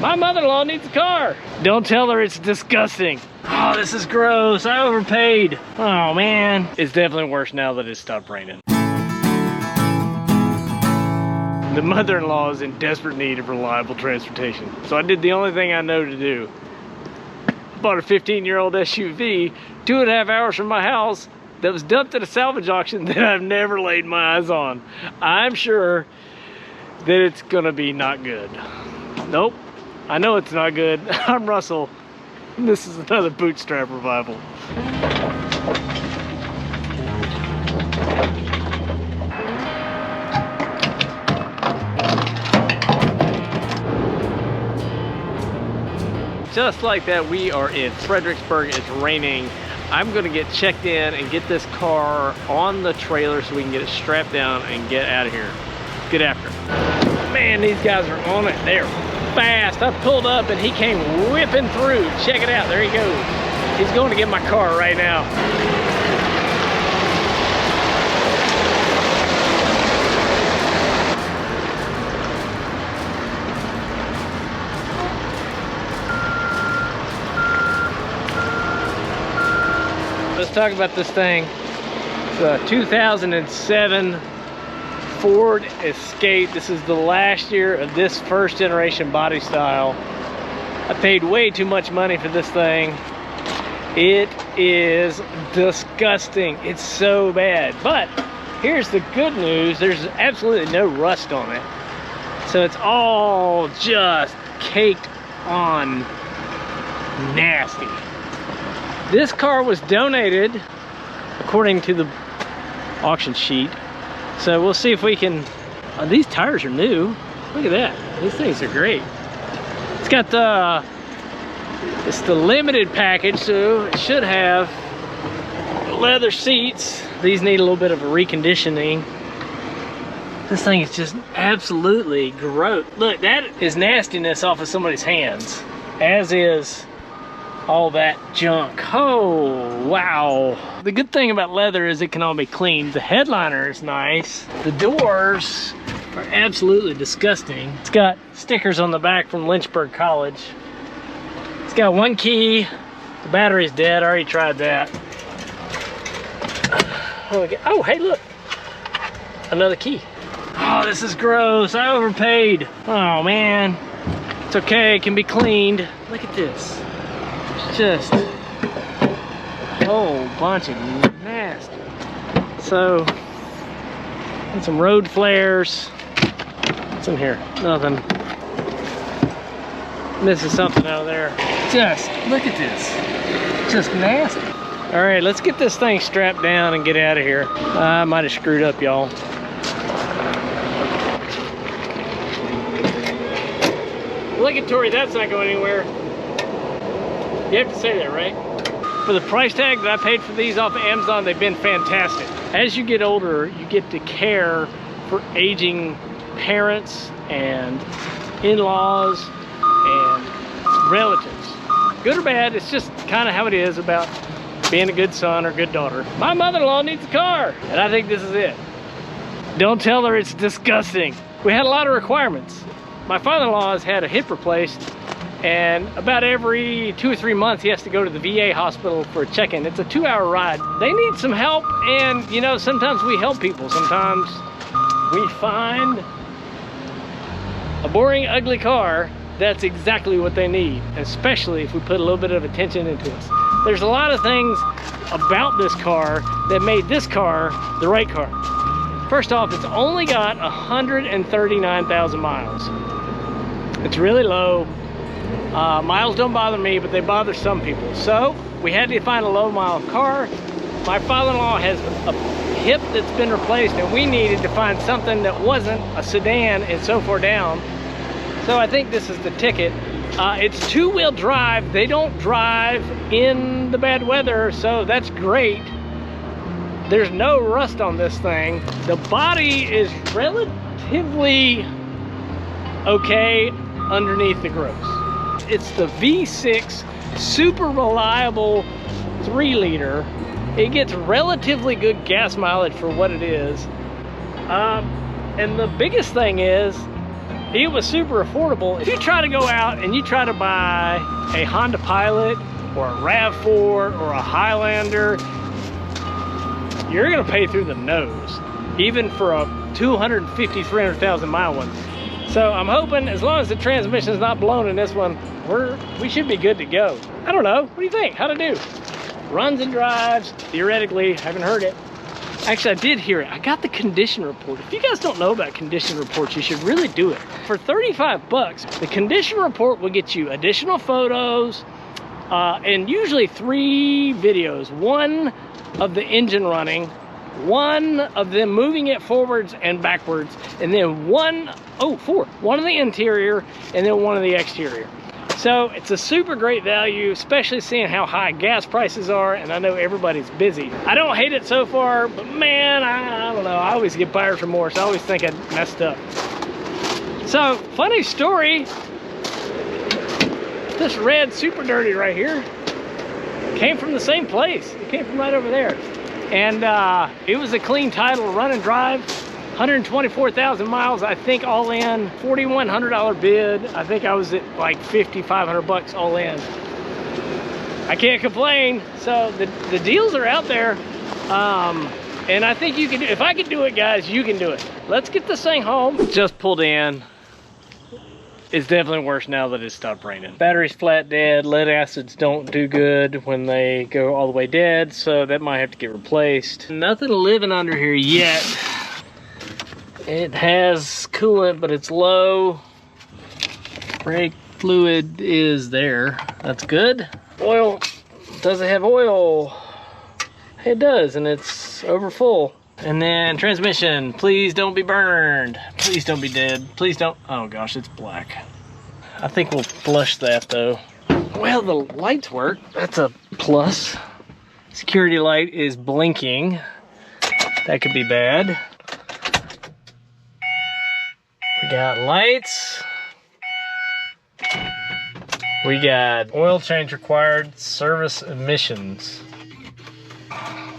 My mother-in-law needs a car. Don't tell her it's disgusting. Oh, this is gross. I overpaid. Oh, man. It's definitely worse now that it stopped raining. The mother-in-law is in desperate need of reliable transportation. So I did the only thing I know to do. Bought a 15-year-old SUV 2.5 hours from my house that was dumped at a salvage auction that I've never laid my eyes on. I'm sure that it's gonna be not good. Nope, I know it's not good. I'm Russell. This is another bootstrap revival. Just like that, we are in Fredericksburg. It's raining. I'm gonna get checked in and get this car on the trailer so we can get it strapped down and get out of here. Get after it. Man, these guys are on it. They're fast. I pulled up and he came whipping through. Check it out, there he goes. He's going to get my car right now. Let's talk about this thing. It's a 2007 Ford Escape. This is the last year of this first generation body style. I paid way too much money for this thing. It is disgusting. It's so bad. But here's the good news. There's absolutely no rust on it. So it's all just caked on nasty. This car was donated according to the auction sheet. So we'll see if we can, these tires are new. Look at that, these things are great. It's got it's the limited package, so it should have leather seats. These need a little bit of a reconditioning. This thing is just absolutely gross. Look, that is nastiness off of somebody's hands, as is all that junk. Oh, wow. The good thing about leather is it can all be cleaned. The headliner is nice. The doors are absolutely disgusting. It's got stickers on the back from Lynchburg College. It's got one key. The battery's dead. I already tried that. Oh, hey, look. Another key. Oh, this is gross. I overpaid. Oh, man. It's okay. It can be cleaned. Look at this. Just a whole bunch of nasty. So, and some road flares. What's in here? Nothing. Missing something out of there. Just look at this. Just nasty. All right, let's get this thing strapped down and get out of here. I might have screwed up, y'all. Obligatory, that's not going anywhere. You have to say that, right? For the price tag that I paid for these off of Amazon, they've been fantastic. As you get older, you get to care for aging parents and in-laws and relatives. Good or bad, it's just kind of how it is about being a good son or good daughter. My mother-in-law needs a car, and I think this is it. Don't tell her it's disgusting. We had a lot of requirements. My father-in-law has had a hip replaced, and about every 2 or 3 months he has to go to the VA hospital for a check-in. It's a 2-hour ride. They need some help, and you know, sometimes we help people. Sometimes we find a boring, ugly car that's exactly what they need, especially if we put a little bit of attention into it. There's a lot of things about this car that made this car the right car. First off, it's only got 139,000 miles. It's really low. Miles don't bother me, but they bother some people. So we had to find a low mile car. My father-in-law has a hip that's been replaced, and we needed to find something that wasn't a sedan and so far down. So I think this is the ticket. It's 2-wheel drive. They don't drive in the bad weather, so that's great. There's no rust on this thing. The body is relatively okay underneath the gross. It's the V6 super reliable 3-liter. It gets relatively good gas mileage for what it is. And the biggest thing is it was super affordable. If you try to go out and you try to buy a Honda Pilot or a RAV4 or a Highlander, you're gonna pay through the nose, even for a 250, 300,000 mile one. So I'm hoping, as long as the transmission is not blown in this one, we should be good to go. I don't know, what do you think? How'd it do? Runs and drives, theoretically, haven't heard it. Actually, I did hear it. I got the condition report. If you guys don't know about condition reports, you should really do it. For 35 bucks, the condition report will get you additional photos, and usually 3 videos. One of the engine running, one of them moving it forwards and backwards, and then 4. One of the interior, and then one of the exterior. So it's a super great value, especially seeing how high gas prices are, and I know everybody's busy. I don't hate it so far, but man, I don't know. I always get buyer's remorse. I always think I messed up. So, funny story, this red Super Dirty right here came from the same place. It came from right over there. And it was a clean title, run and drive. 124,000 miles, I think all in, $4,100 bid. I think I was at like 5,500 bucks all in. I can't complain. So the deals are out there. And I think you can do, if I can do it, guys, you can do it. Let's get this thing home. Just pulled in. It's definitely worse now that it stopped raining. Battery's flat dead. Lead acids don't do good when they go all the way dead, so that might have to get replaced. Nothing living under here yet. It has coolant, but it's low. Brake fluid is there. That's good. Oil, does it have oil? It does, and it's over full. And then transmission, please don't be burned. Please don't be dead. Please don't, oh gosh, it's black. I think we'll flush that though. Well, the lights work, that's a plus. Security light is blinking. That could be bad. We got lights. We got oil change required, service emissions.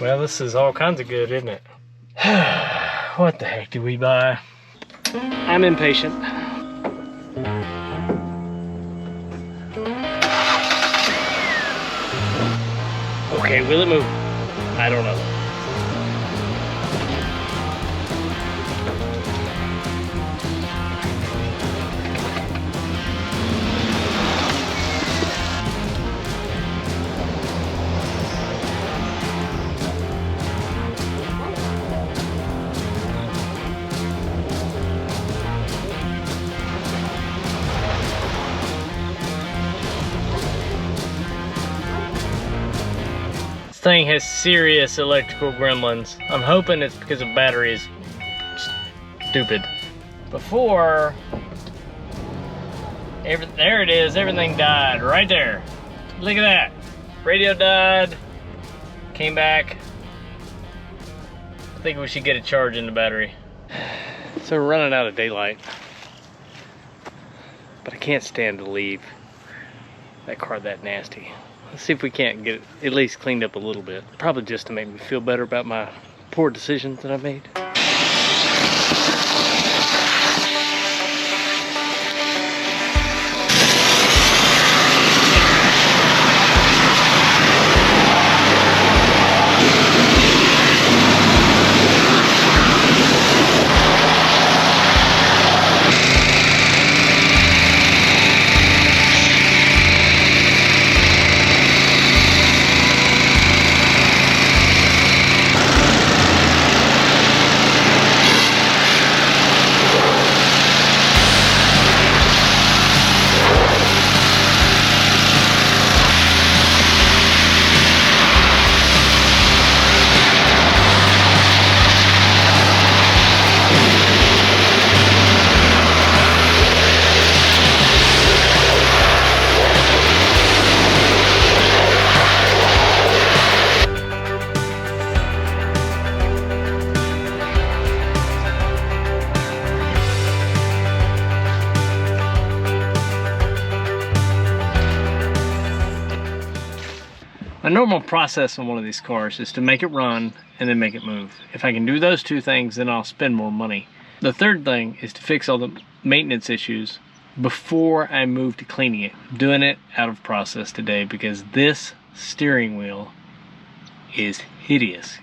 Well, this is all kinds of good, isn't it? What the heck did we buy? I'm impatient. Okay, will it move? I don't know. This thing has serious electrical gremlins. I'm hoping it's because the battery is stupid. Before, there it is, everything died right there. Look at that. Radio died, came back. I think we should get a charge in the battery. So we're running out of daylight. But I can't stand to leave that car that nasty. Let's see if we can't get it at least cleaned up a little bit. Probably just to make me feel better about my poor decisions that I made. My normal process on one of these cars is to make it run and then make it move. If I can do those two things, then I'll spend more money. The third thing is to fix all the maintenance issues before I move to cleaning it. I'm doing it out of process today because this steering wheel is hideous.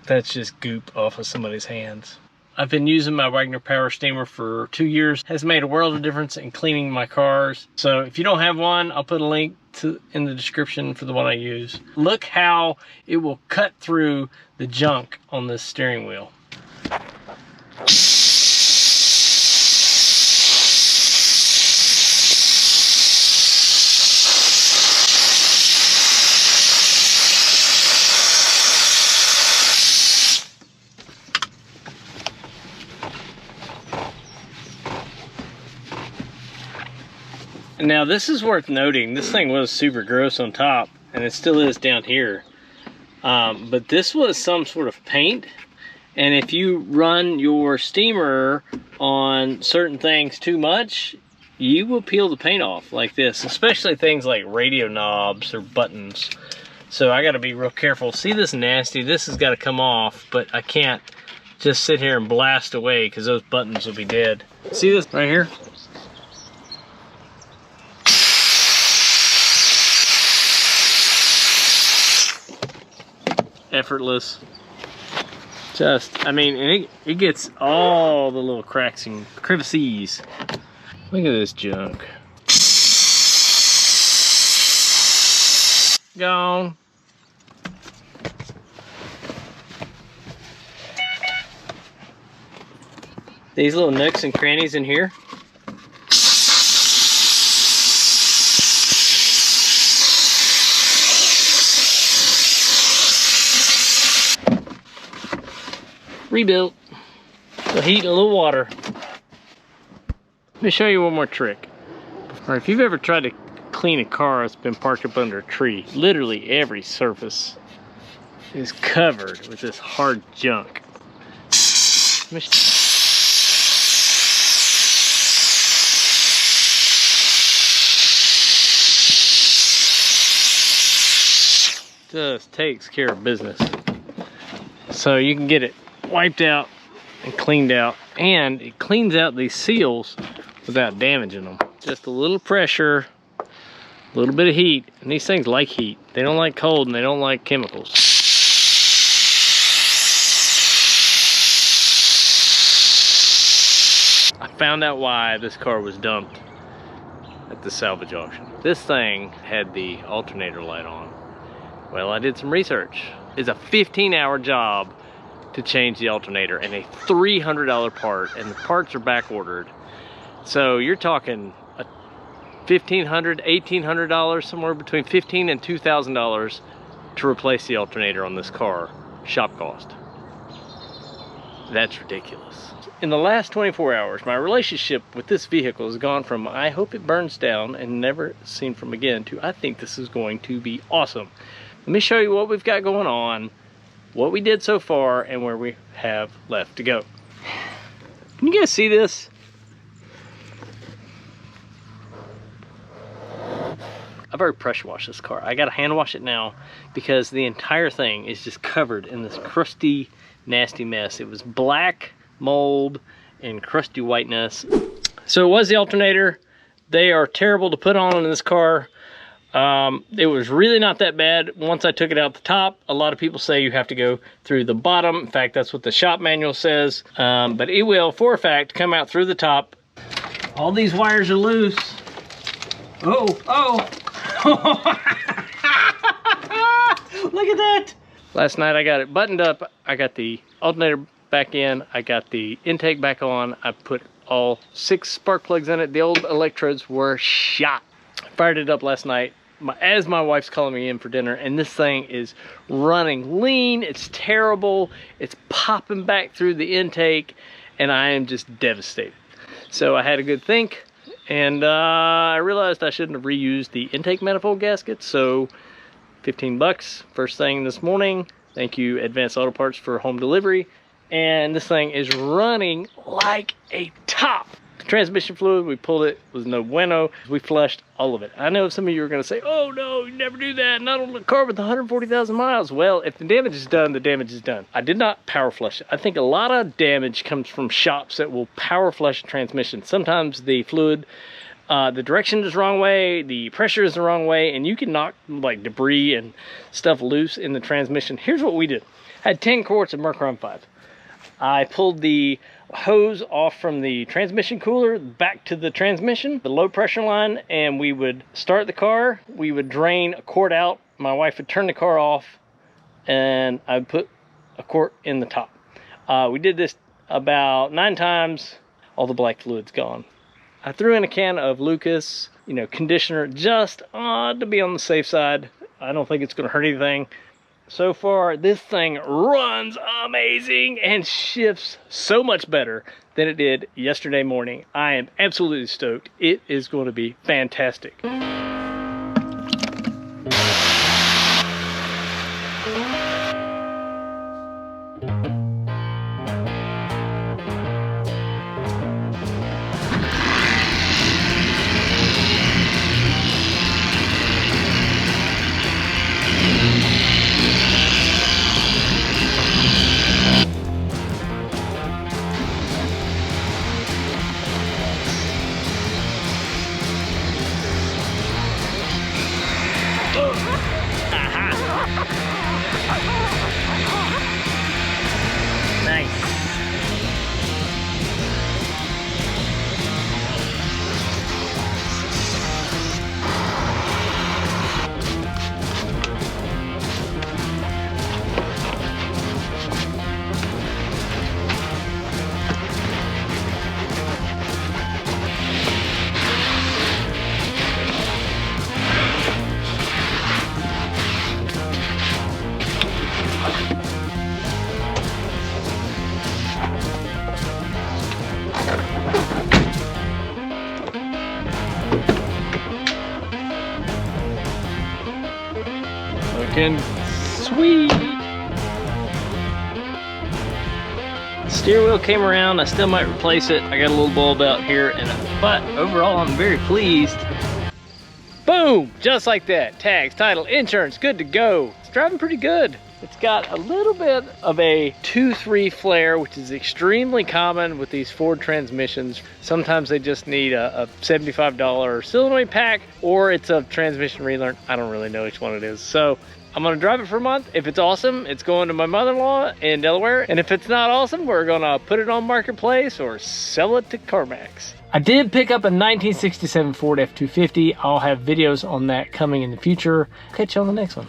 That's just goop off of somebody's hands. I've been using my Wagner Power Steamer for 2 years. Has made a world of difference in cleaning my cars. So if you don't have one, I'll put a link in the description for the one I use. Look how it will cut through the junk on this steering wheel. Now this is worth noting, this thing was super gross on top, and it still is down here. But this was some sort of paint, and if you run your steamer on certain things too much, you will peel the paint off like this, especially things like radio knobs or buttons. So I gotta be real careful. See this nasty, this has gotta come off, but I can't just sit here and blast away because those buttons will be dead. See this right here? Effortless. Just, I mean, it gets all the little cracks and crevices. Look at this junk. Gone. These little nooks and crannies in here. Rebuilt. So heat and a little water. Let me show you one more trick. Or if you've ever tried to clean a car that's been parked up under a tree, literally every surface is covered with this hard junk. Just takes care of business. So you can get it wiped out and cleaned out, and it cleans out these seals without damaging them. Just a little pressure, a little bit of heat, and these things like heat. They don't like cold and they don't like chemicals. I found out why this car was dumped at the salvage auction. This thing had the alternator light on. Well, I did some research. It's a 15-hour job to change the alternator, and a $300 part, and the parts are back ordered. So you're talking a $1,500, $1,800, somewhere between $1,500 and $2,000 to replace the alternator on this car, shop cost. That's ridiculous. In the last 24 hours, my relationship with this vehicle has gone from I hope it burns down and never seen from again to I think this is going to be awesome. Let me show you what we've got going on, what we did so far, and where we have left to go. Can you guys see this? I've already pressure washed this car. I gotta hand wash it now because the entire thing is just covered in this crusty, nasty mess. It was black mold and crusty whiteness. So it was the alternator. They are terrible to put on in this car. It was really not that bad once I took it out the top. A lot of people say you have to go through the bottom. In fact, that's what the shop manual says. But it will, for a fact, come out through the top. All these wires are loose. Oh. Look at that. Last night I got it buttoned up. I got the alternator back in. I got the intake back on. I put all 6 spark plugs in it. The old electrodes were shot. Fired it up last night as my wife's calling me in for dinner, and this thing is running lean. It's terrible. It's popping back through the intake, and I am just devastated. So I had a good think, and I realized I shouldn't have reused the intake manifold gasket. So 15 bucks first thing this morning. Thank you Advanced Auto Parts for home delivery, and this thing is running like a top. The transmission fluid, we pulled it, was no bueno. We flushed all of it. I know some of you are gonna say, oh no, you never do that, not on the car with 140,000 miles. Well, if the damage is done, the damage is done. I did not power flush it. I think a lot of damage comes from shops that will power flush a transmission. Sometimes the fluid, the direction is the wrong way, the pressure is the wrong way, and you can knock like debris and stuff loose in the transmission. Here's what we did. I had 10 quarts of Mercury 5. I pulled the hose off from the transmission cooler back to the transmission, the low pressure line, and we would start the car. We would drain a quart out. My wife would turn the car off, and I would put a quart in the top. We did this about 9 times. All the black fluid's gone. I threw in a can of Lucas, you know, conditioner, just to be on the safe side. I don't think it's going to hurt anything. So far, this thing runs amazing and shifts so much better than it did yesterday morning. I am absolutely stoked. It is going to be fantastic. Looking sweet. Steer wheel came around. I still might replace it. I got a little bulb out here, but overall I'm very pleased. Boom, just like that. Tags, title, insurance, good to go. It's driving pretty good. It's got a little bit of a 2-3 flare, which is extremely common with these Ford transmissions. Sometimes they just need a $75 solenoid pack, or it's a transmission relearn. I don't really know which one it is. So I'm gonna drive it for a month. If it's awesome, it's going to my mother-in-law in Delaware. And if it's not awesome, we're gonna put it on Marketplace or sell it to CarMax. I did pick up a 1967 Ford F-250. I'll have videos on that coming in the future. Catch you on the next one.